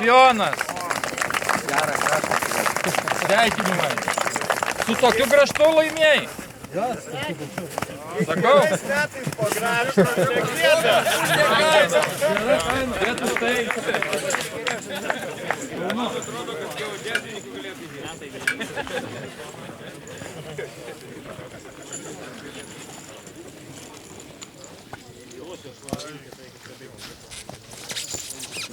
čempionas. Sveikinimai. Su tokiu grąžtu laimėjai. Sakau.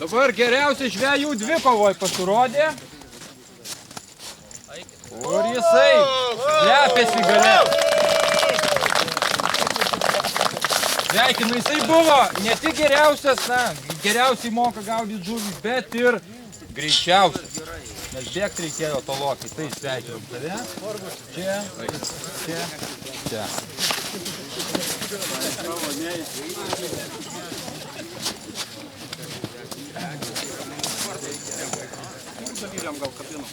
Dabar geriausiai žvejų dvikovoj pasirodė. Kur jisai slepiasi gale. Sveikinu, jisai buvo ne tik geriausias, geriausiai moka gaudyti žuvį, bet ir greičiausias. Nes bėgti reikėjo tolokai. Tai sveikinam tave. Čia, čia, čia. Gal kabinu.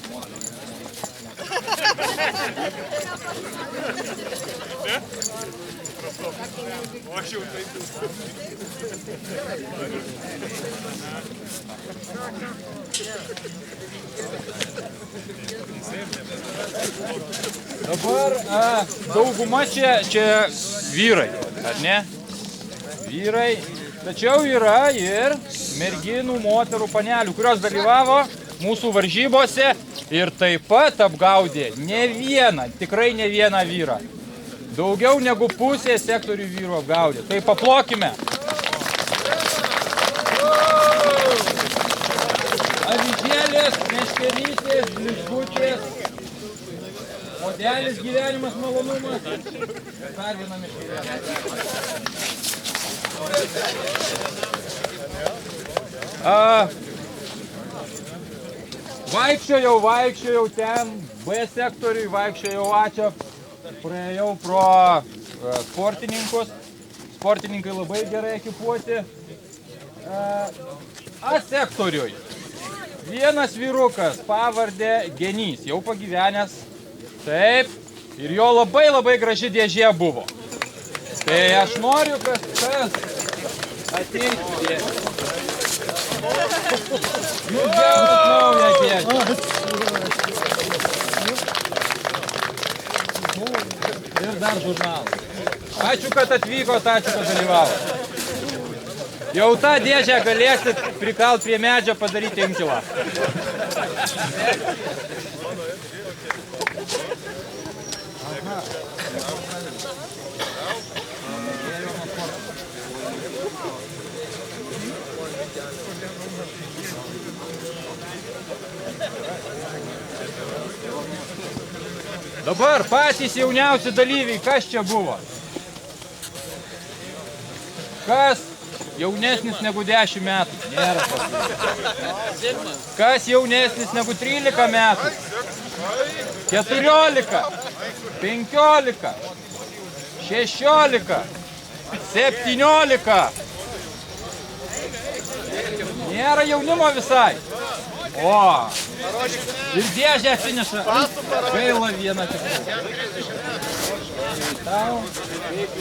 Dabar dauguma čia vyrai, ar ne? Vyrai, tačiau yra ir merginų, moterų, panelių, kurios dalyvavo mūsų varžybose ir taip pat apgaudė ne vieną, tikrai ne vieną vyrą. Daugiau negu pusė sektorių vyrų apgaudė. Tai paplokime. Avižėlės, meškelytės, blizgučės, modelis gyvenimas malonumas. Dar viena meškelė. Vaikščiojau ten, B sektoriui, vaikščiojau ačiū, praėjau pro sportininkus, sportininkai labai gerai ekipuoti. A sektoriui vienas vyrukas, pavardė Genys, jau pagyvenęs, taip, ir jo labai graži dėžė buvo. Tai aš noriu, kad kas ateitų dėžė. Jūs gausit naują dėžę. Ir dar žurnalą. Ačiū, kad atvykot, ačiū, kad dalyvavot. Jau tą dėžę galėsit prikalt prie medžio, padaryti inkilą. Dabar patys jauniausi dalyviai, kas čia buvo? Kas jaunesnis negu 10 metų? Nėra pasakyti. Kas jaunesnis negu 13 metų? 14, 15, 16, 17. Nėra jaunimo visai. O, ir dėžę atsineša. Gaila vieną tikrai. Tau, kaip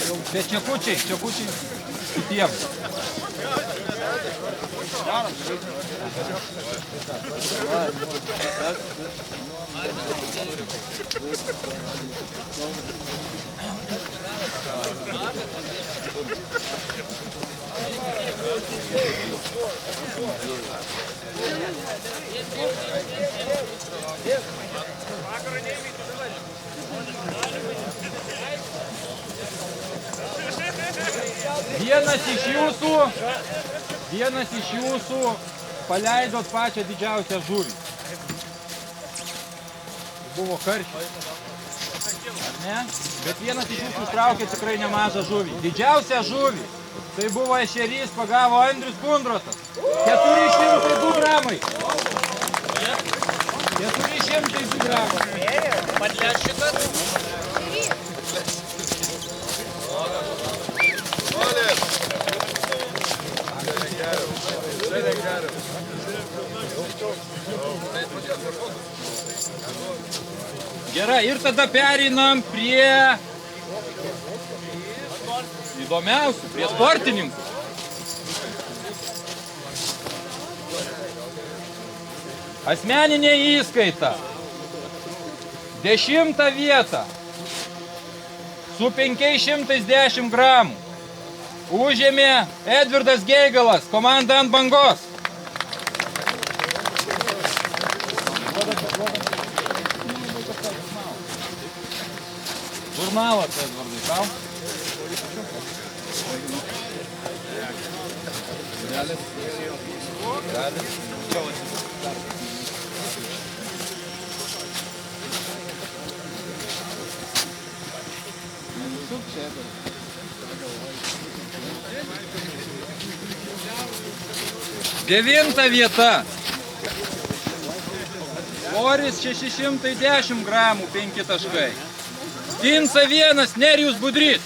jau bet čekučiai kitiems. Vienas iš jūsų paleidot pačią didžiausią žuvį. Buvo karščiai. Ar ne? Bet vienas iš jūsų ištraukė tikrai nemažą žuvį. Didžiausią žuvį. Tai buvo ešerys, pagavo Andrius Kundrotas. 402 gramai. 402 gramai. Подлядчикът. Gerai, ir tada pereinam prie įdomiausių, prie sportininkų. Asmeninė įskaita. 10 vietą su 510 gramų užėmė Edvardas Geigalas, komanda Ant bangos. Žurnalas, Edvardai, tau? Devinta vieta. Svoris 610 gramų, 5 taškai. Ginsa 1, Nerijus Budrys.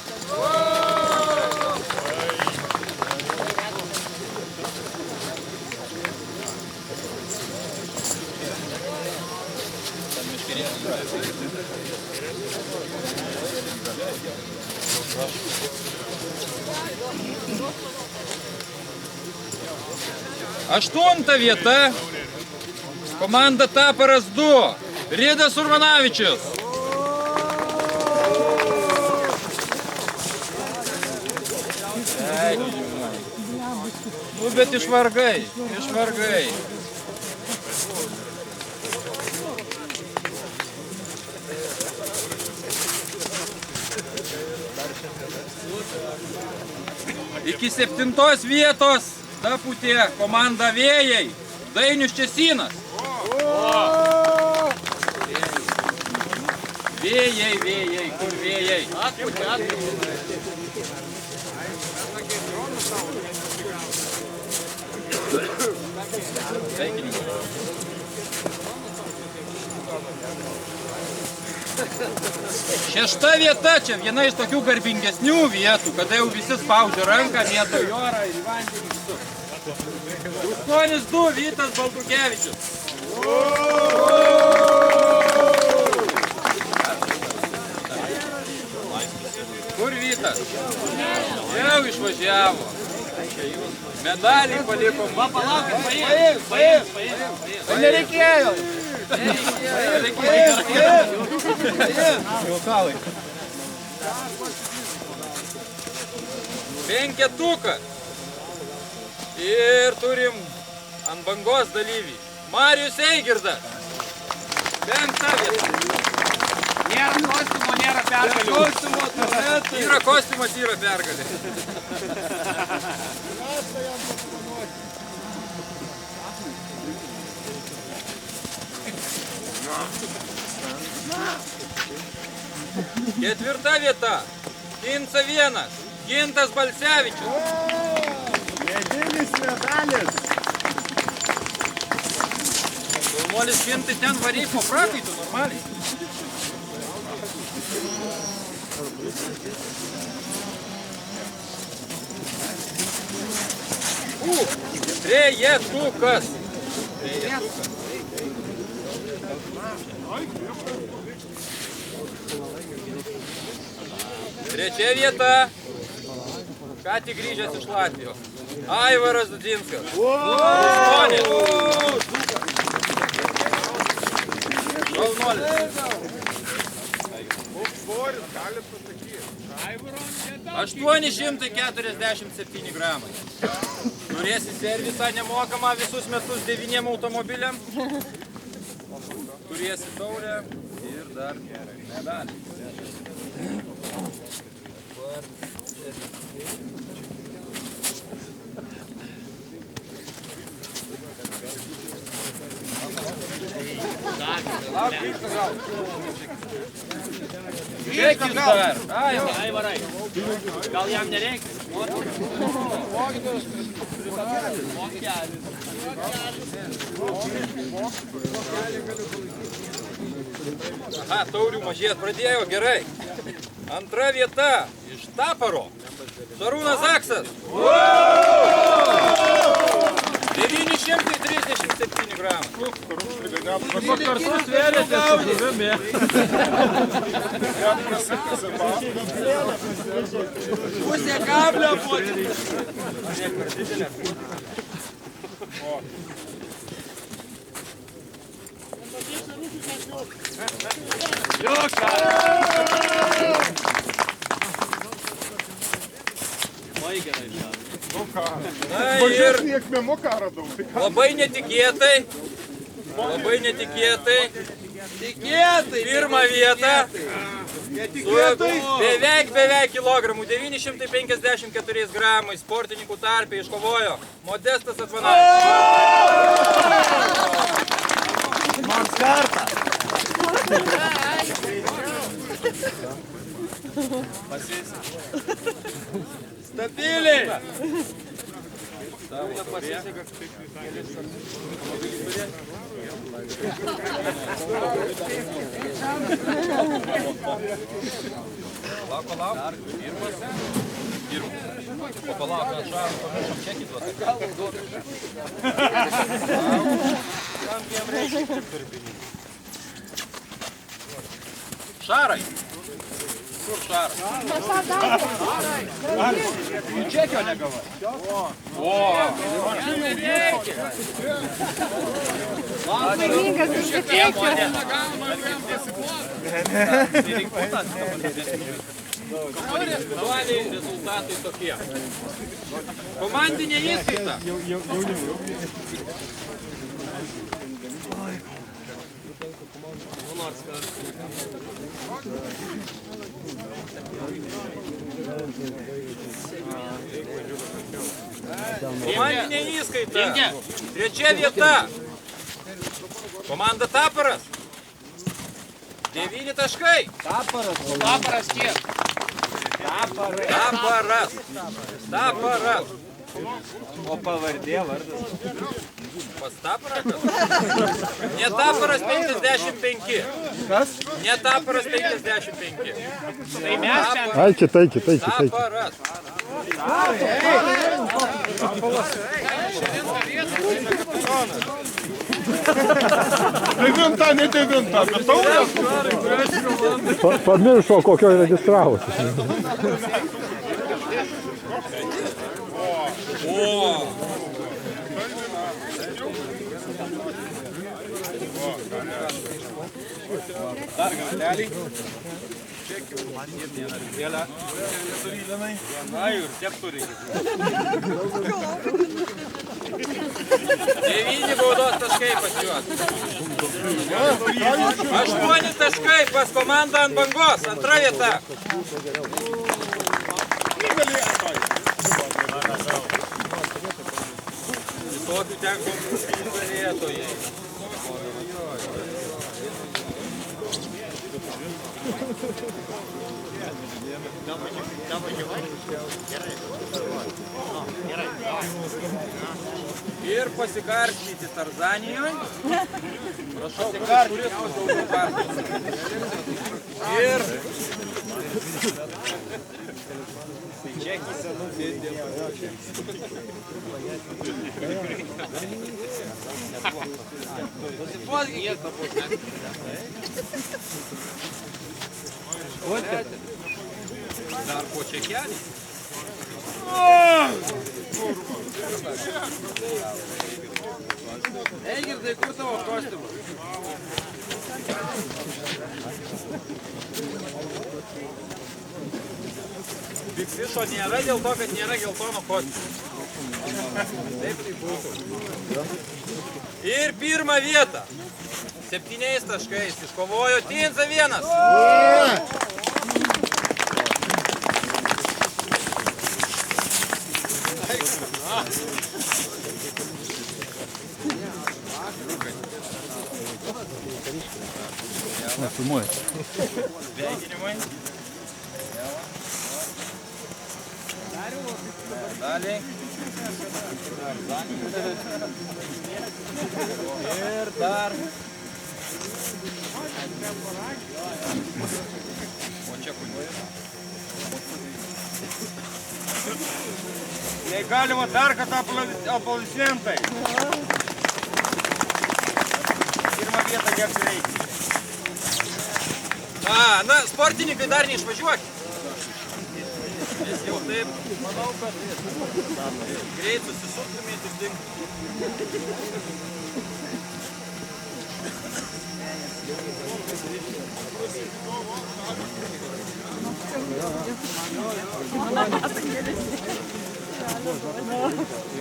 Aštunta vieta. Komanda Taparas 2. Ridas Urmanavičius. Nu, bet išvargai. Iki 7 vietos taputė komanda Vėjai, Dainius Česynas. Vėjai, kur Vėjai? Šešta vieta, čia viena iš tokių garbingesnių vietų, kada jau visi spaudžia ranką, mėto į orą ir į vandenį visur. 8-2 Vytas Baltukevičius. Kur Vytas? Jau išvažiavo. Medalį palikom. Va, palaukit, paėjus. Nereikėjo. Penketukas. Ir turim ant bangos dalyvį. Marijus Eigirdas. 5 vieta. Nėra kostiumo, nėra pergalių. Yra kostiumas, yra pergalė. Ketvirta vieta. Ginsa 1. Gintas Balsevičius. Medinis medalis. Jaunuolis Gintai ten variai po prakaitų normaliai. Trejetukas. Trečia vieta. Ką tik grįžęs iš Latvijos. Aivaras Dudzinskas. Jaunuolis. 847 gramai. Turėsi servisą nemokamą visus metus 9 automobiliam. Turėsi taurę ir dar medalį. Žiūrėkis dar. Aivarai, gal jam nereikia? Aha, taurių mažėt pradėjo, gerai. Antra vieta iš Taparo. Šarūnas Zaksas. 937 gramų. Po kartu svėlėte su žuvimi. Pusė kablio būtų. Na ir Akmenuką radau. labai netikėtai, pirmą vietą su beveik kilogramų, 954 gramai sportininkų tarpe iškovojo Modestas Atvanavičius. Nors kartą. Stabiliai. Palauk. O palauk, mes Šarui pamiršom čekį duoti. Šarai. Kur Šaras? Čekio negavai. Laimingas užsikrėtė. Individualiai rezultatai tokie. Komandinė įskaita. Komandinė įskaita. Trečia vieta. Komanda Taparas. 9 taškai. Taparas kiek? Taparas. O pavardė vardas. Pas Taparakas? Ne Taparas 55. Kas? Ne Taparas 55. Tai mes ten. Ai, kitai. Taparas. Devinta, ne devinta, bet taurės. Pamiršo, kokio registravosi. Dar galelį. Na ir tiek turi. 9 baudos taškai pas juos. 8 taškai pas komandą ant bangos. Antra vieta. Tokių tenko nugalėtojai. Ir pasikarstyti Tarzanijoje. Prašau, kuris daugiau kartų. Ir dar po čekelį. Eigirdai, kur tavo kostiumas? Bigfišo nėra dėl to, kad nėra geltono kostiumo. Taip tai būtų. Ir pirmą vietą 7 taškais iškovojo Tinza 1. Nefilmuoju. Sveikinimai. Daliai. Ir dar. O čia kunigas. Jei galima dar kartą aplodismentai. Pirmą vietą neapsireikia. Na, sportininkai dar neišvažiuok. Nes jau taip, manau, kad greit susisuktumėt ir dingtumėt.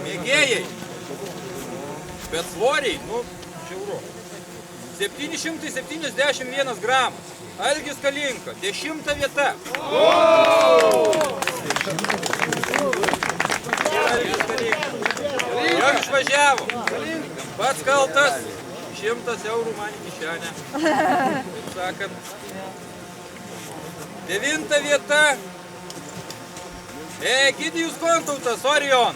Mėgėjai, bet svoriai, žiauru. 771 gramas. Algis Kalinka, 10 vieta. Algis Kalinka. Jau išvažiavo. Pats kaltas. 100 eurų man į kišenę. Taip sakant. 9 vieta. Egidijus Kontautas, Orion.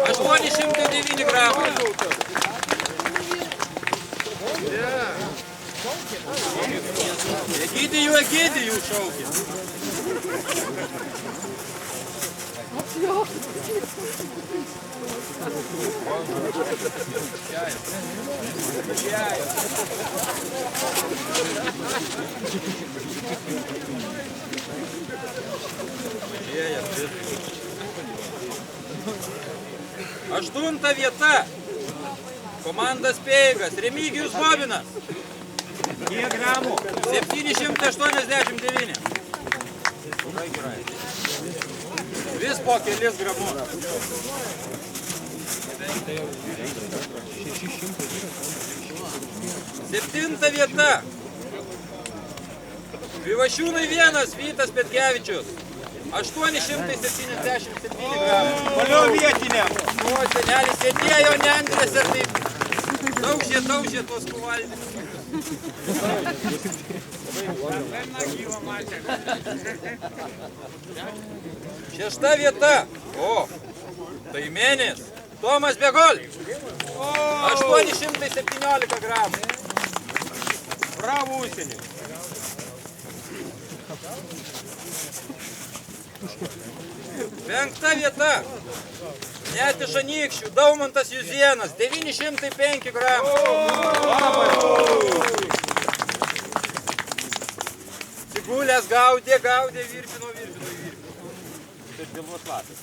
809 gramai. Egidijų šaukė. Aštunta vieta. Komandas Speigas, Remigijus Bobinas. Kiek gramų? 789. Vis po kelis gramus. 7 vieta. Pivašiūnai 1, Vytas Petkevičius. 877 gramų. Valiau vietiniam. O, senelis sėdėjo nendrės ir taip daužė tuos kuvaldimus. 6 vieta. O, tai mėnis. Tomas Begol. 817 gramų. Bravo užsienį. 5 vieta. Net iš Anykščių. Daumantas Juzėnas. 905 gramų. Cigulės gaudė, virpino. Tai pilvos lapės.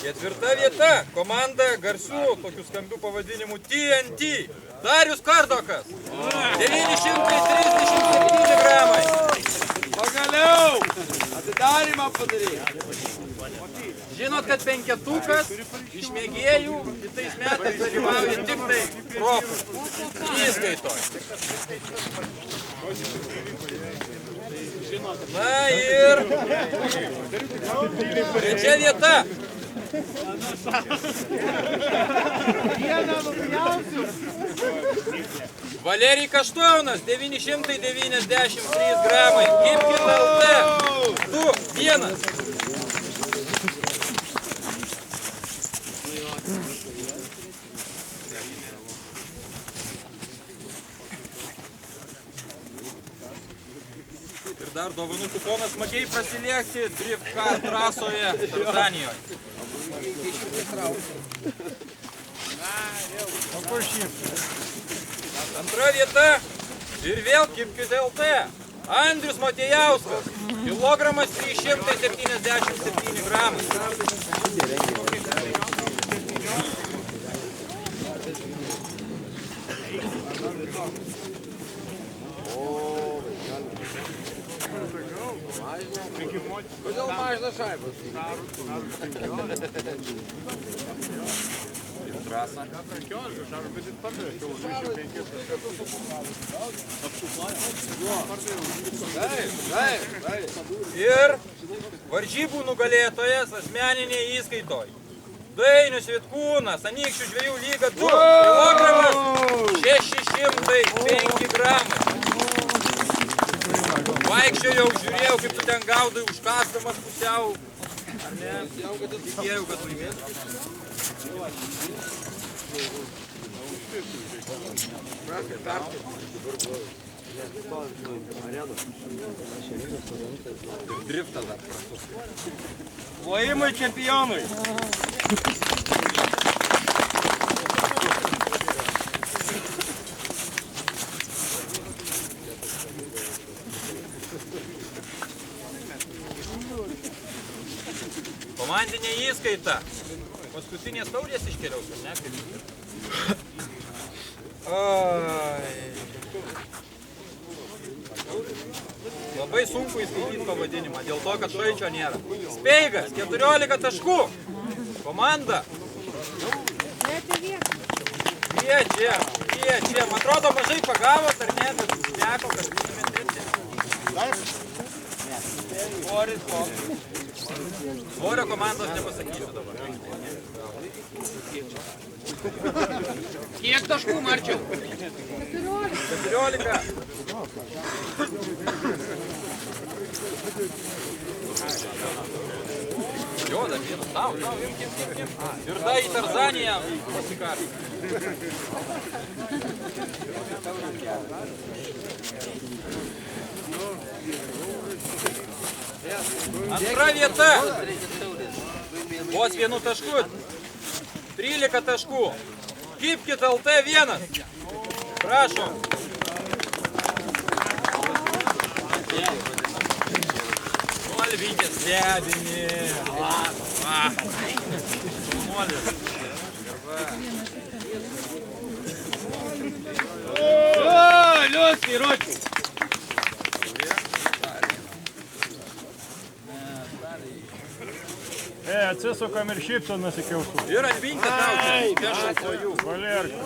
4 vieta. Komanda garsių, tokių skambių pavadinimų TNT. Darius Kardokas. 937 gramai. Pagaliau! Atidarimą padarė. Žinot, kad penketukas iš mėgėjų kitais metais dalyvauja tik tai profų. Įskaitoj. Na ir 3 vieta. Valerij Kaštovnas, 993 gramai. Kipkit LT. 2-1. Ir dar dovanų kuponas smagiai prasilėkti Drift Car trasoje Danijoje. Antra vieta ir vėl Kipkit LT. Andrius Matėjauskas. Kilogramas 377 gramas. Kodėl mažina šaibas? Trasa. Ir varžybų nugalėtojas asmeninėje įskaitoje. Dainius Vitkūnas, Anykščių žvejų lyga 2 kilogramas 605 gramai. Vaikščiojau, žiūrėjau, kaip tu ten gaudai užkastamas pusiau. Ar ne? Tikėjau, kad laimės. Driftas dar prasus. Plojimai čempionui. Komandinė įskaita. Paskutinės taurės iškeliaus, ar ne? Labai sunku įskaityti pavadinimą, dėl to, kad šaičio nėra. Speigas, 14 taškų. Komanda. Kviečia. Man atrodo, mažai pagavot, ar ne? Bet šneko, kad įsimetinti. Svorio komandos nepasakysiu dabar. Kiek taškų, Marčiau? 14. Jo, dar vienas. Tau, imk. Ir da į Tarzaniją pasikarti. Antra vieta. Vos 1 tašku. 13 taškų. Kipkit LT 1. Prašom. Olvinkės stebini. Liuski, Ročiu. Atsisukam ir šypsonas iki ausų. Ir atvinkė tau čia. Pešam po jų. Valerka.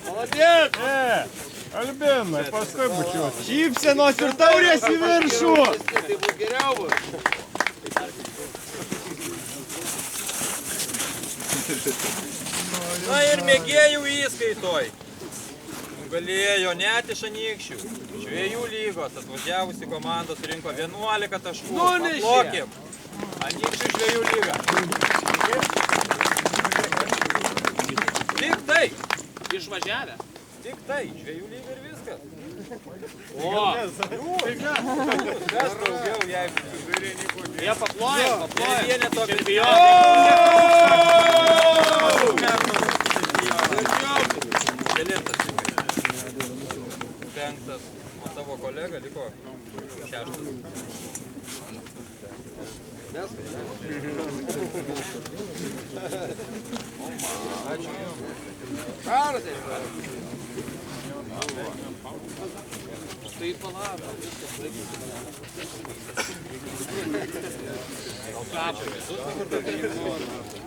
Молодец! Albinai, paskui bučiuosi. Šypsenos ir taurės į viršų! Tai bus geriau bus. Na ir mėgėjų įskaitoj. Nugalėjo net iš Anykščių. Žvejų lygos atvažiavusi komanda surinko 11 taškų. Paplokim. Anykščių žvejų lyga. Tik tai. Išvažiavę. Tik tai. Žvejų lyga ir viskas. O! Kas daugiau, jeigu. Jie paploja. Vieneto Kelintas. 5. O tavo kolega liko 6. Tai palauk.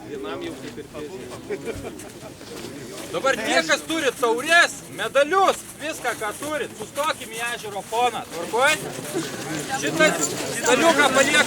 Vienam jau kaip ir Dabar tie, kas turi taures, medalius, viską, ką turit, sustokim į ežero foną. Tvarkoj? Šitą medaliuką paliek